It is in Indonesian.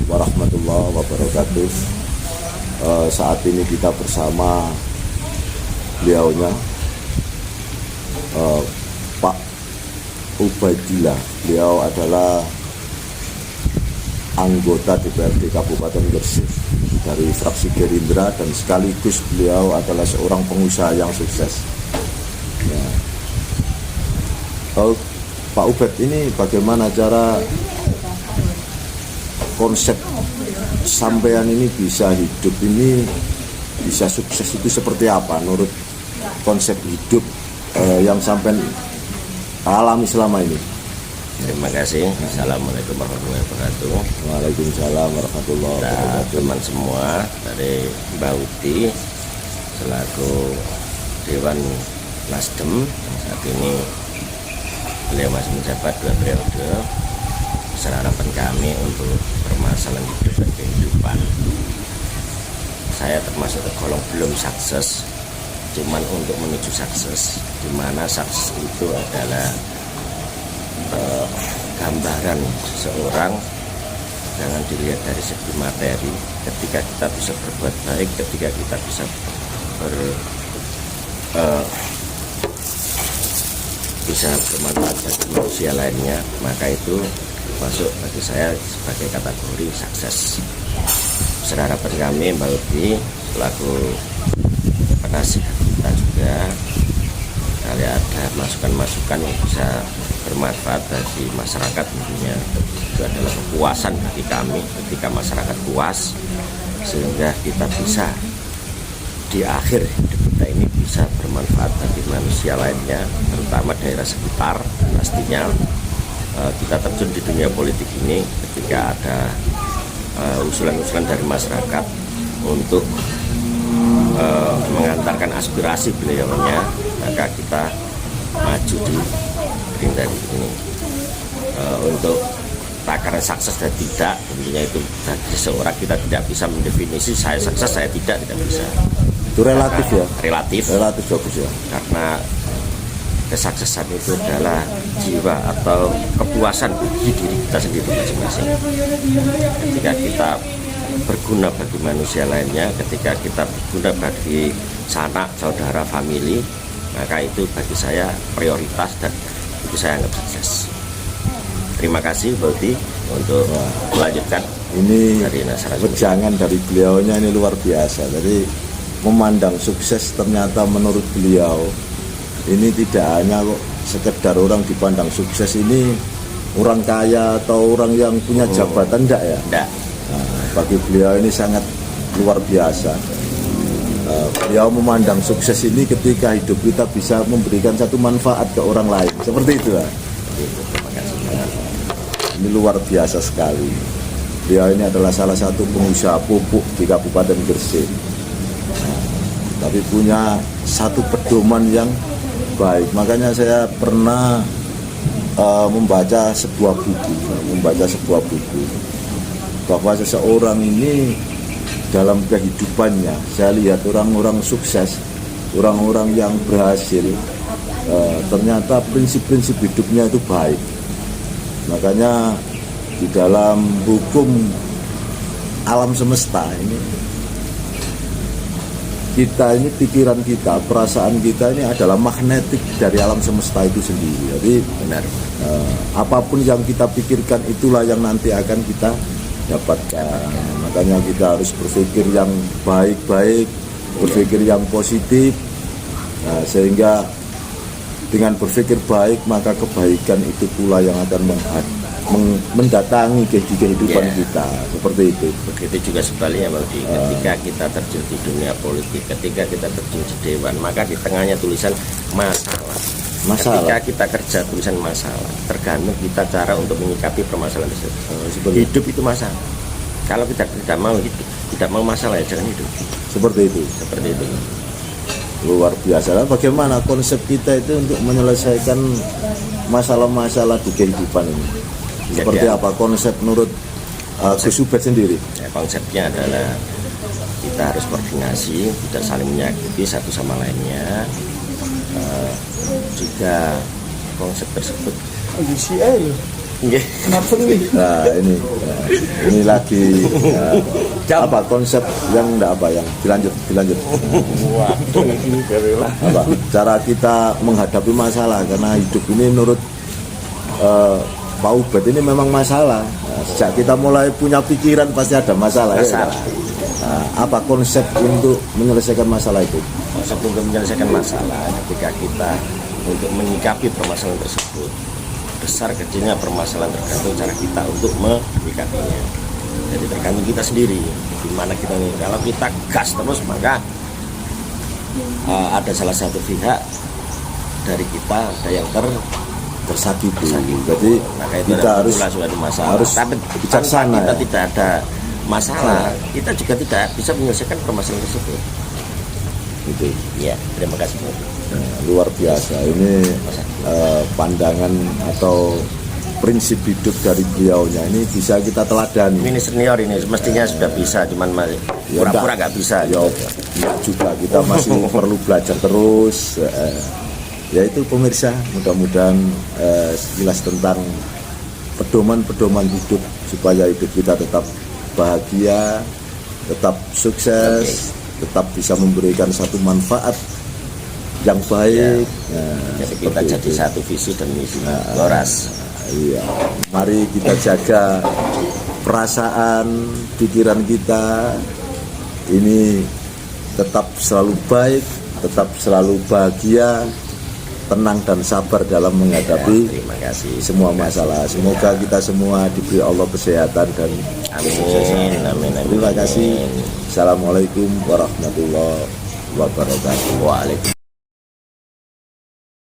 warahmatullahi wabarakatuh. Saat ini kita bersama beliaunya, Pak Ubaidillah. Beliau adalah anggota DPRD Kabupaten Gresik dari fraksi Gerindra, dan sekaligus beliau adalah seorang pengusaha yang sukses. Ya. Pak Ubaid, ini bagaimana cara konsep sampean ini bisa hidup, ini bisa sukses itu seperti apa menurut konsep hidup yang sampean alami selama ini? Terima kasih. Assalamualaikum warahmatullahi wabarakatuh. Waalaikumsalam warahmatullahi wabarakatuh. Teman semua dari Mbak Uti selaku Dewan Nasdem, saat ini beliau masih menjabat 2 periode. Besar harapan kami untuk permasalahan hidup dan kehidupan. Saya termasuk tergolong belum sukses, cuman untuk menuju sukses, di mana sukses itu adalah gambaran seorang, jangan dilihat dari segi materi. Ketika kita bisa berbuat baik, ketika kita bisa bisa bermanfaat bagi manusia lainnya, maka itu masuk bagi saya sebagai kategori sukses. Besar harapan kami Mbak Uti selaku penasihat kita juga, kali ada masukan-masukan yang bisa bermanfaat bagi masyarakat, tentunya itu adalah kepuasan bagi kami ketika masyarakat puas, sehingga kita bisa di akhir hidup kita ini bisa bermanfaat bagi manusia lainnya, terutama daerah sekitar. Pastinya kita terjun di dunia politik ini ketika ada usulan-usulan dari masyarakat untuk mengantarkan aspirasi beliaunya, maka kita maju di Gerindra ini. Untuk takaran sukses dan tidak, tentunya itu bagi seorang kita tidak bisa mendefinisi saya sukses, saya tidak bisa. Itu relatif ya? Relatif Bagus ya. Karena kesuksesan itu adalah jiwa atau kepuasan bagi diri kita sendiri masing-masing. Ketika kita berguna bagi manusia lainnya, ketika kita berguna bagi sanak, saudara, famili, maka itu bagi saya prioritas dan itu saya anggap sukses. Terima kasih Boti untuk melanjutkan. Ini dari wejangan dari beliaunya ini luar biasa. Jadi memandang sukses, ternyata menurut beliau ini tidak hanya kok sekedar orang dipandang sukses ini orang kaya atau orang yang punya jabatan, enggak ya? Enggak. Nah, bagi beliau ini sangat luar biasa. Beliau memandang sukses ini ketika hidup kita bisa memberikan satu manfaat ke orang lain, seperti itu ya. Ini luar biasa sekali. Beliau ini adalah salah satu pengusaha pupuk di Kabupaten Gresik. Tapi punya satu pedoman yang baik. Makanya saya pernah membaca sebuah buku bahwa seseorang ini dalam kehidupannya, saya lihat orang-orang sukses, orang-orang yang berhasil, ternyata prinsip-prinsip hidupnya itu baik. Makanya di dalam hukum alam semesta ini, kita ini, pikiran kita, perasaan kita ini adalah magnetik dari alam semesta itu sendiri. Jadi Benar. Apapun yang kita pikirkan itulah yang nanti akan kita dapatkan. Makanya kita harus berpikir yang baik-baik, berpikir yang positif, sehingga dengan berpikir baik maka kebaikan itu pula yang akan mendatangi kehidupan kita, seperti itu. Begitu juga sebaliknya Mbak Uti, ketika kita terjun di dunia politik, ketika kita terjun di dewan, maka di tengahnya tulisan masalah. Ketika kita kerja tulisan masalah, tergantung kita cara untuk menyikapi permasalahan tersebut. Hidup itu masalah. Kalau kita tidak mau hidup, tidak mau masalah, ya jangan hidup. Seperti itu. Luar biasa. Bagaimana konsep kita itu untuk menyelesaikan masalah-masalah di kehidupan ini? Seperti apa konsep menurut Gus Ubaid sendiri? Ya, konsepnya adalah kita harus koordinasi, tidak saling menyakiti satu sama lainnya. Juga konsep tersebut Nggih. Nah ini lagi apa konsep yang enggak apa yang dilanjut Waduh, ini apa cara kita menghadapi masalah, karena hidup ini menurut Pak Ubed ini memang masalah. Nah, sejak kita mulai punya pikiran pasti ada masalah. Ya? Nah, apa konsep untuk menyelesaikan masalah itu? Konsep untuk menyelesaikan masalah ketika kita untuk menyikapi permasalahan tersebut, besar kecilnya permasalahan tergantung cara kita untuk menyikapinya. Jadi tergantung kita sendiri gimana kita nih. Kalau kita gas terus maka ada salah satu pihak dari kita ada yang tersakiti. Jadi maka itu kita harus masalah. Tapi bijaksana. Kita tidak ada masalah, kita juga tidak bisa menyelesaikan permasalahan tersebut. Gitu. Ya, terima kasih. Nah, luar biasa ini pandangan atau prinsip hidup dari beliaunya ini bisa kita teladani. Ini senior ini mestinya sudah bisa, cuman masih pura-pura nggak bisa. Ya, enggak juga kita masih perlu belajar terus. Ya itu pemirsa, mudah-mudahan sekilas tentang pedoman-pedoman hidup supaya hidup kita tetap bahagia, tetap sukses, tetap bisa memberikan satu manfaat yang baik. Jadi kita jadi satu visi dan misi Loras. Iya, mari kita jaga perasaan, pikiran kita ini tetap selalu baik, tetap selalu bahagia, tenang dan sabar dalam menghadapi Terima kasih. semua masalah. Semoga kita semua diberi Allah kesehatan dan Amin. Amin. Terima kasih. Assalamualaikum warahmatullahi wabarakatuh. Waalaikumsalam.